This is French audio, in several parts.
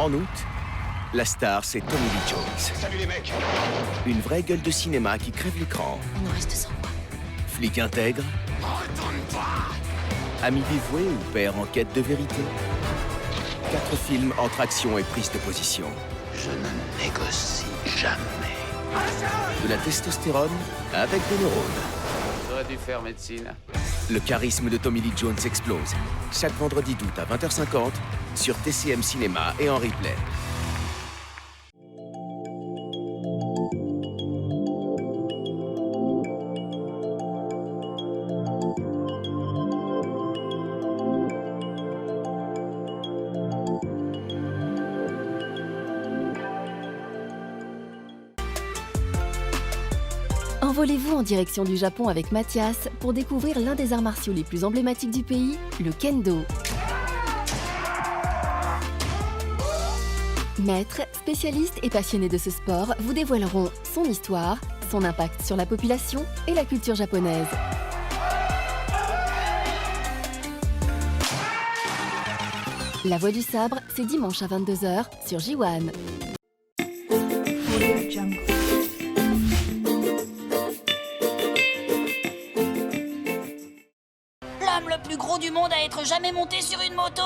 En août, la star, c'est Tommy Lee Jones. Salut les mecs. Une vraie gueule de cinéma qui crève l'écran. On en reste sans moi. Flic intègre. Retourne pas. Ami dévoué ou père en quête de vérité. 4 films entre action et prise de position. Je ne négocie jamais. De la testostérone avec des neurones. J'aurais dû faire médecine. Le charisme de Tommy Lee Jones explose. Chaque vendredi d'août à 20h50 sur TCM Cinéma et en replay. Envolez-vous en direction du Japon avec Mathias pour découvrir l'un des arts martiaux les plus emblématiques du pays, le kendo. Maîtres, spécialistes et passionnés de ce sport vous dévoileront son histoire, son impact sur la population et la culture japonaise. La Voix du Sabre, c'est dimanche à 22h sur J1. L'homme le plus gros du monde à être jamais monté sur une moto.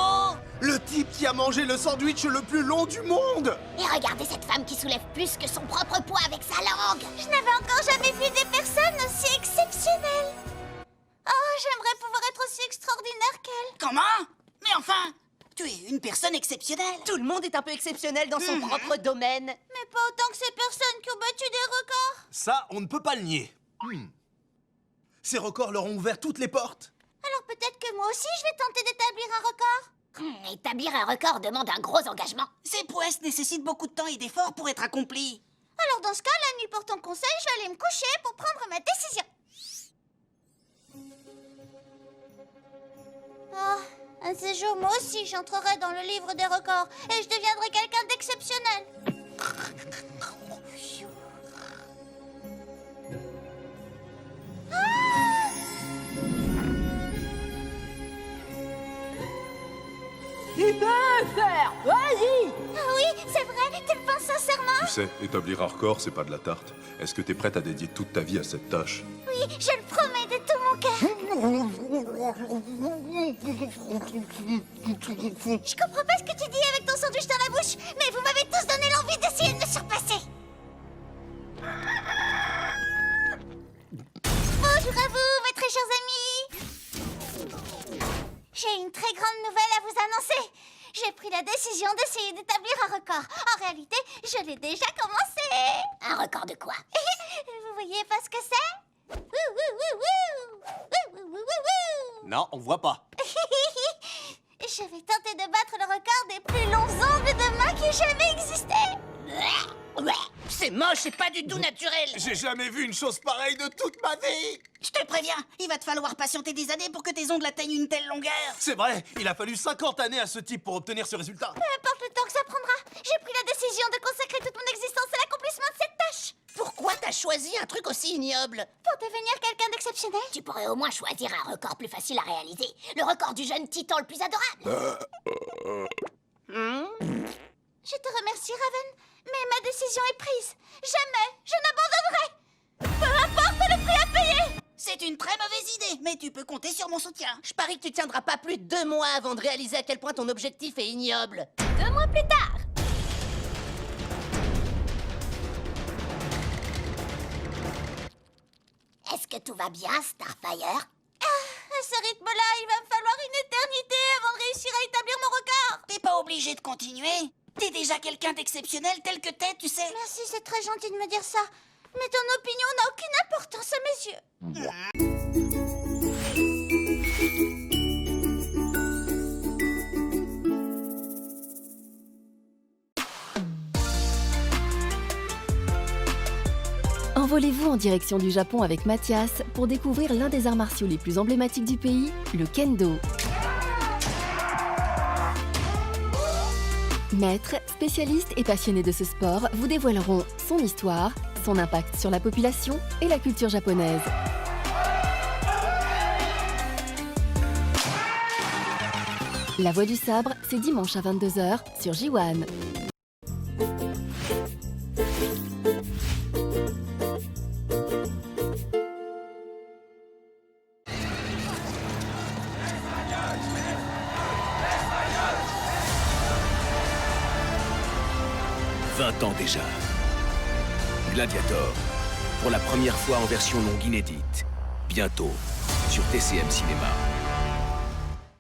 Le type qui a mangé le sandwich le plus long du monde! Et regardez cette femme qui soulève plus que son propre poids avec sa langue. Je n'avais encore jamais vu des personnes aussi exceptionnelles. Oh, j'aimerais pouvoir être aussi extraordinaire qu'elle. Comment? Mais enfin, tu es une personne exceptionnelle. Tout le monde est un peu exceptionnel dans son propre domaine. Mais pas autant que ces personnes qui ont battu des records. Ça, on ne peut pas le nier. Ces records leur ont ouvert toutes les portes. Alors peut-être que moi aussi je vais tenter d'établir un record. Établir un record demande un gros engagement. Ces prouesses nécessitent beaucoup de temps et d'efforts pour être accomplies. Alors dans ce cas, la nuit portant conseil, je vais aller me coucher pour prendre ma décision. Un de ces jours, moi aussi, j'entrerai dans le livre des records et je deviendrai quelqu'un d'exceptionnel. Tu peux faire, vas-y! Ah oui, c'est vrai, tu le penses sincèrement? Tu sais, établir un record, c'est pas de la tarte. Est-ce que t'es prête à dédier toute ta vie à cette tâche? Oui, je le promets de tout mon cœur. Je comprends pas ce que tu dis avec ton sandwich dans la bouche, mais vous m'avez tous donné l'envie d'essayer de me surpasser. Bonjour à vous, mes très chers amis. J'ai une très grande nouvelle à vous annoncer. J'ai pris la décision d'essayer d'établir un record. En réalité, je l'ai déjà commencé. Un record de quoi? Vous voyez pas ce que c'est? Wouh, wouh, wouh, wouh. Wouh, wouh, wouh, wouh. Non, on voit pas. Je vais tenter de battre le record des plus longs ongles de main qui ait jamais existé. C'est moche et pas du tout naturel. J'ai jamais vu une chose pareille de toute ma vie! Je te préviens, il va te falloir patienter des années pour que tes ongles atteignent une telle longueur. C'est vrai, il a fallu 50 années à ce type pour obtenir ce résultat. Peu importe le temps que ça prendra, j'ai pris la décision de consacrer toute mon existence à l'accomplissement de cette tâche. Pourquoi t'as choisi un truc aussi ignoble? Pour devenir quelqu'un d'exceptionnel. Tu pourrais au moins choisir un record plus facile à réaliser. Le record du jeune titan le plus adorable. Je te remercie, Raven, mais ma décision est prise. Jamais, je n'abandonnerai. Peu importe le prix à payer. C'est une très mauvaise idée, mais tu peux compter sur mon soutien. Je parie que tu tiendras pas plus de 2 mois avant de réaliser à quel point ton objectif est ignoble. 2 mois plus tard. Est-ce que tout va bien, Starfire? À ce rythme-là, il va me falloir une éternité avant de réussir à établir mon record. T'es pas obligé de continuer. T'es déjà quelqu'un d'exceptionnel tel que t'es, tu sais. Merci, c'est très gentil de me dire ça. Mais ton opinion n'a aucune importance à mes yeux. Envolez-vous en direction du Japon avec Mathias pour découvrir l'un des arts martiaux les plus emblématiques du pays, le kendo. Maîtres, spécialistes et passionnés de ce sport vous dévoileront son histoire, son impact sur la population et la culture japonaise. La Voix du Sabre, c'est dimanche à 22 h sur J1. « 20 ans déjà. Gladiator, pour la première fois en version longue inédite. Bientôt, sur TCM Cinéma.